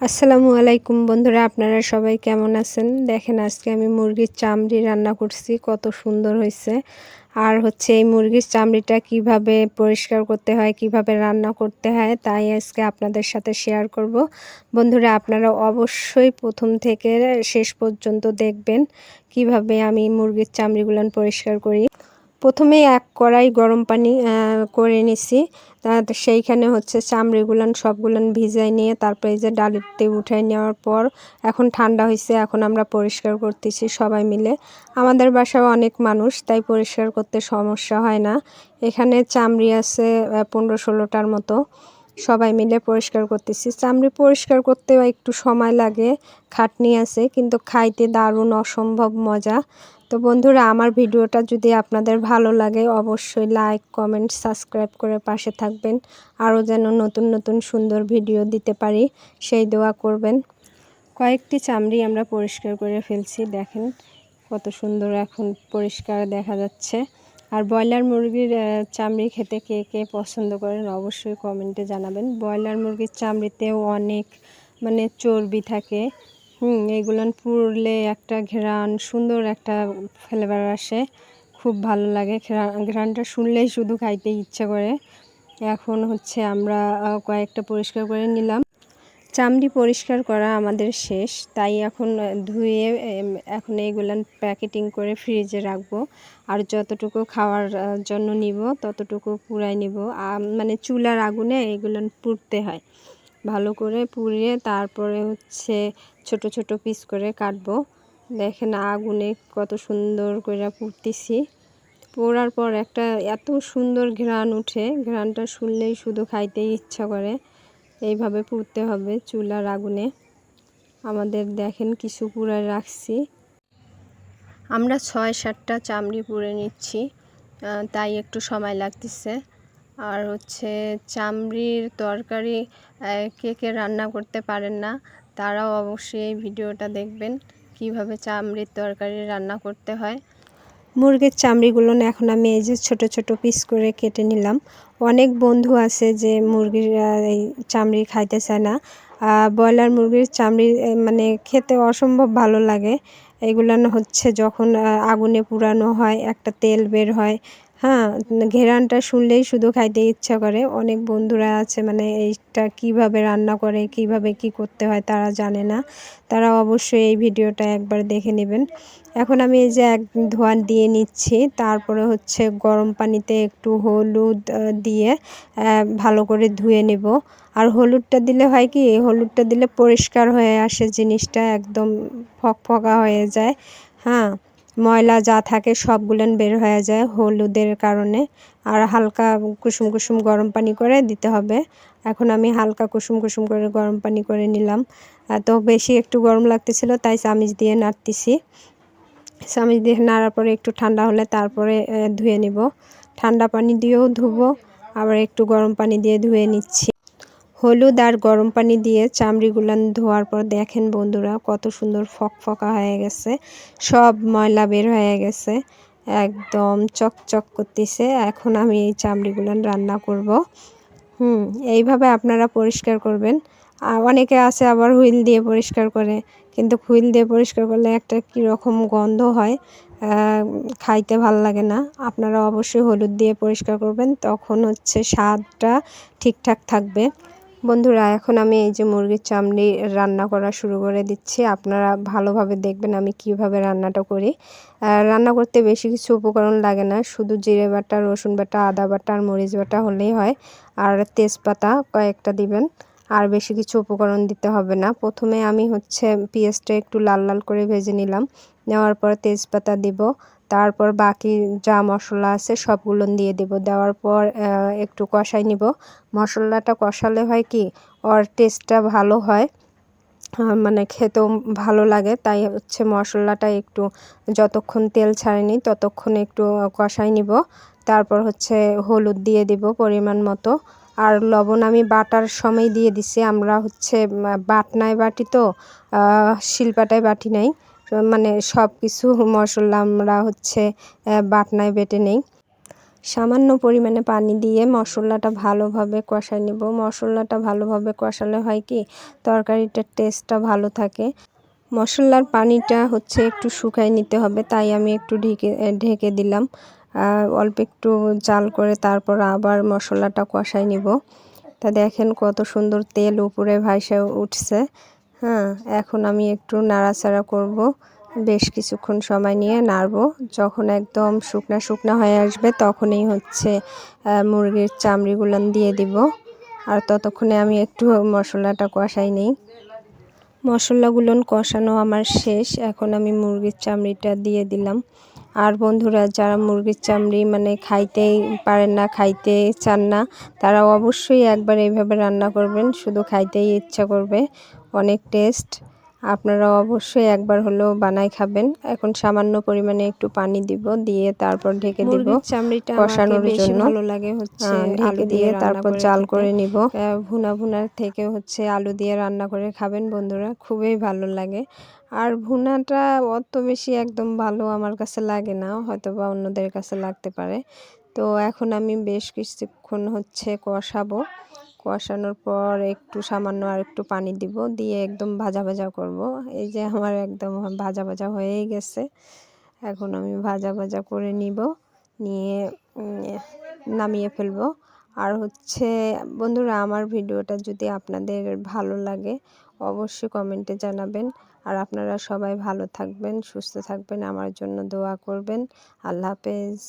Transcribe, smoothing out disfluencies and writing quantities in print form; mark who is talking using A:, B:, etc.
A: আসসালামু আলাইকুম বন্ধুরা, আপনারা সবাই কেমন আছেন? দেখেন আজকে আমি মুরগির চামড়ি রান্না করছি, কত সুন্দর হয়েছে। আর এই মুরগির চামড়িটা কিভাবে পরিষ্কার করতে হয়, কিভাবে রান্না করতে হয়, তাই আজকে আপনাদের সাথে শেয়ার করব। বন্ধুরা, আপনারা অবশ্যই প্রথম থেকে শেষ পর্যন্ত দেখবেন কিভাবে আমি মুরগির চামড়িগুলো পরিষ্কার করি। প্রথমেই এক কড়াই গরম পানি করে নিছি। সেইখানে চামড়িগুলান সবগুলান ভিজাই নিয়ে তারপরে এই যে ডালিতে উঠাই নেওয়ার পর এখন ঠান্ডা হয়েছে, এখন আমরা পরিষ্কার করতেছি সবাই মিলে। আমাদের বাসায় অনেক মানুষ, তাই পরিষ্কার করতে সমস্যা হয় না। এখানে চামড়ি আছে 15-16টার মতো, সবাই মিলে পরিষ্কার করতেছি। চামড়ি পরিষ্কার করতেও একটু সময় লাগে, খাটনি আছে, কিন্তু খাইতে দারুণ অসম্ভব মজা। তো বন্ধুরা, আমার ভিডিওটা যদি আপনাদের ভালো লাগে অবশ্যই লাইক, কমেন্ট, সাবস্ক্রাইব করে পাশে থাকবেন। আরও যেন নতুন নতুন সুন্দর ভিডিও দিতে পারি সেই দোয়া করবেন। কয়েকটি চামড়ি আমরা পরিষ্কার করে ফেলছি, দেখেন কত সুন্দর এখন পরিষ্কার দেখা যাচ্ছে। আর ব্রয়লার মুরগির চামড়ি খেতে কে কে পছন্দ করেন অবশ্যই কমেন্টে জানাবেন। ব্রয়লার মুরগির চামড়িতেও অনেক চর্বি থাকে। এগুলো পুড়লে একটা ঘ্রাণ, সুন্দর একটা ফ্লেভার আসে, খুব ভালো লাগে। ঘ্রাণটা শুনলেই শুধু খাইতে ইচ্ছা করে। এখন আমরা কয়েকটা পরিষ্কার করে নিলাম। চামড়ি পরিষ্কার করা আমাদের শেষ, তাই এখন ধুয়ে এখন এইগুলান প্যাকেটিং করে ফ্রিজে রাখবো। আর যতটুকু খাওয়ার জন্য নিব ততটুকু পুরাই নিব। চুলার আগুনে এগুলান পুড়তে হয়, ভালো করে পুড়িয়ে তারপরে ছোট ছোট পিস করে কাটবো। দেখেন আগুনে কত সুন্দর করে পুড়তেছি। পোড়ার পর একটা এত সুন্দর ঘ্রাণ উঠে, ঘ্রাণটা শুনলেই শুধু খাইতেই ইচ্ছা করে। এইভাবে পুড়তে হবে চুলার আগুনে। আমাদের দেখেন কিছু পুড়ায় রাখছি, আমরা 6-7টা চামড়ি পুড়ে নিচ্ছি, তাই একটু সময় লাগতেছে। আর চামড়ির তরকারি কে কে রান্না করতে পারেন না তারাও অবশ্যই এই ভিডিওটা দেখবেন কিভাবে চামড়ির তরকারি রান্না করতে হয়। মুরগির চামড়িগুলো এখন আমি এই যে ছোট ছোট পিস করে কেটে নিলাম। অনেক বন্ধু আছে যে মুরগির এই চামড়ি খাইতে চায় না। ব্রয়লার মুরগির চামড়ি খেতে অসম্ভব ভালো লাগে। এগুলান যখন আগুনে পুরানো হয় একটা তেল বের হয়, হ্যাঁ, ঘেরানটা শুনলেই শুধু খাইতে ইচ্ছা করে। অনেক বন্ধুরা আছে এইটা কিভাবে রান্না করে, কিভাবে কি করতে হয় তারা জানে না, তারা অবশ্যই এই ভিডিওটা একবার দেখে নেবেন। এখন আমি এই যে এক ধোয়া দিয়ে নিচ্ছি, তারপরে গরম পানিতে একটু হলুদ দিয়ে ভালো করে ধুয়ে নেব। আর হলুদটা দিলে হয় কি, হলুদটা দিলে পরিষ্কার হয়ে আসে, জিনিসটা একদম ফকফকা হয়ে যায়। হ্যাঁ, ময়লা যা থাকে সবগুলোন বের হয়ে যায় হলুদের কারণে। আর হালকা কুসুম কুসুম গরম পানি করে দিতে হবে। এখন আমি হালকা কুসুম কুসুম করে গরম পানি করে নিলাম। তো বেশি একটু গরম লাগতেছিল, তাই চামিচ দিয়ে নাড়তেছি। চামিচ দিয়ে নাড়ার পরে একটু ঠান্ডা হলে তারপরে ধুয়ে নিব। ঠান্ডা পানি দিয়েও ধুবো, আবার একটু গরম পানি দিয়ে ধুয়ে নিচ্ছি। হলুদ আর গরম পানি দিয়ে চামড়িগুলান ধোয়ার পর দেখেন বন্ধুরা কত সুন্দর ফকফকা হয়ে গেছে, সব ময়লা বের হয়ে গেছে, একদম চকচক করতেছে। এখন আমি এই চামড়িগুলান রান্না করব। এইভাবে আপনারা পরিষ্কার করবেন। অনেকে আছে আবার হুইল দিয়ে পরিষ্কার করে, কিন্তু হুইল দিয়ে পরিষ্কার করলে একটা কীরকম গন্ধ হয়, খাইতে ভাল লাগে না। আপনারা অবশ্যই হলুদ দিয়ে পরিষ্কার করবেন, তখন স্বাদটা ঠিকঠাক থাকবে। বন্ধুরা, এখন আমি এই যে মুরগির চামড়ি রান্না করা শুরু করে দিচ্ছি। আপনারা ভালোভাবে দেখবেন আমি কিভাবে রান্নাটা করি। রান্না করতে বেশি কিছু উপকরণ লাগে না, শুধু জিরে বাটা, রসুন বাটা, আদা বাটা আর মরিচ বাটা হলেই হয়। আর তেজপাতা কয়েকটা দিবেন, আর বেশি কিছু উপকরণ দিতে হবে না। প্রথমে আমি পেঁয়াজটা একটু লাল লাল করে ভেজে নিলাম, নেওয়ার পর তেজপাতা দিব, তারপর বাকি যা মশলা আছে সবগুলো দিয়ে দেব। দেওয়ার পর একটু কষাই নিব। মশলাটা কষালে হয় কি, ওর টেস্টটা ভালো হয়, খেতেও ভালো লাগে। তাই মশলাটা একটু যতক্ষণ তেল ছাড়েনি ততক্ষণ একটু কষাই নিব। তারপর হলুদ দিয়ে দিব পরিমাণ মতো, আর লবণ আমি বাটার সময় দিয়ে দিছি। আমরা বাটনায় বাটি, তো শিলপাটায় বাটি নাই, সব কিছু মশলা আমরা বাটনায় বেটে নেই। সামান্য পরিমাণে পানি দিয়ে মশলাটা ভালোভাবে কষায় নিব। মশলাটা ভালোভাবে কষালে হয় কি তরকারিটার টেস্টটা ভালো থাকে। মশলার পানিটা হচ্ছে একটু শুকায় নিতে হবে, তাই আমি একটু ঢেকে দিলাম। অল্প একটু জাল করে তারপর আবার মশলাটা কষায় নিব। তা দেখেন কত সুন্দর তেল উপরে ভাইসা উঠছে। হ্যাঁ, এখন আমি একটু নাড়াচাড়া করব, বেশ কিছুক্ষণ সময় নিয়ে নাড়বো। যখন একদম শুকনা শুকনা হয়ে আসবে তখনই হচ্ছে মুরগির চামড়িগুলো দিয়ে দিব। আর ততক্ষণে আমি একটু মশলাটা কষাই নিই। মশলাগুলো কষানো আমার শেষ, এখন আমি মুরগির চামড়িটা দিয়ে দিলাম। আর বন্ধুরা যারা মুরগির চামড়ি মানে খাইতেই পারেন না, খাইতে চান না, তারা অবশ্যই একবার এইভাবে রান্না করবেন, শুধু খাইতেই ইচ্ছা করবে। অনেক টেস্ট, আপনারা অবশ্যই একবার হলেও বানাই খাবেন। এখন সামান্য পরিমাণে একটু পানি দিব, দিয়ে তারপর ঢেকে দিব
B: চামড়িটা
A: কষানোর জন্য।
B: ভালো লাগে হচ্ছে
A: ঢেকে দিয়ে তারপর জাল করে নিব। ভুনা ভুনার থেকে হচ্ছে আলু দিয়ে রান্না করে খাবেন বন্ধুরা, খুবই ভালো লাগে। আর ভুনাটা অত বেশি একদম ভালো আমার কাছে লাগে না, হয়তো বা অন্যদের কাছে লাগতে পারে। তো এখন আমি বেশ কিছুক্ষণ হচ্ছে কষাবো। কষানোর পর একটু সামান্য আর একটু পানি দিব, দিয়ে একদম ভাজা ভাজা করব। এই যে আমার একদম ভাজা ভাজা হয়েই গেছে। এখন আমি ভাজা ভাজা করে নিব, নিয়ে নামিয়ে ফেলবো। আর হচ্ছে বন্ধুরা, আমার ভিডিওটা যদি আপনাদের ভালো লাগে অবশ্যই কমেন্টে জানাবেন। আর আপনারা সবাই ভালো থাকবেন, সুস্থ থাকবেন, আমার জন্য দোয়া করবেন। আল্লাহ হাফেজ।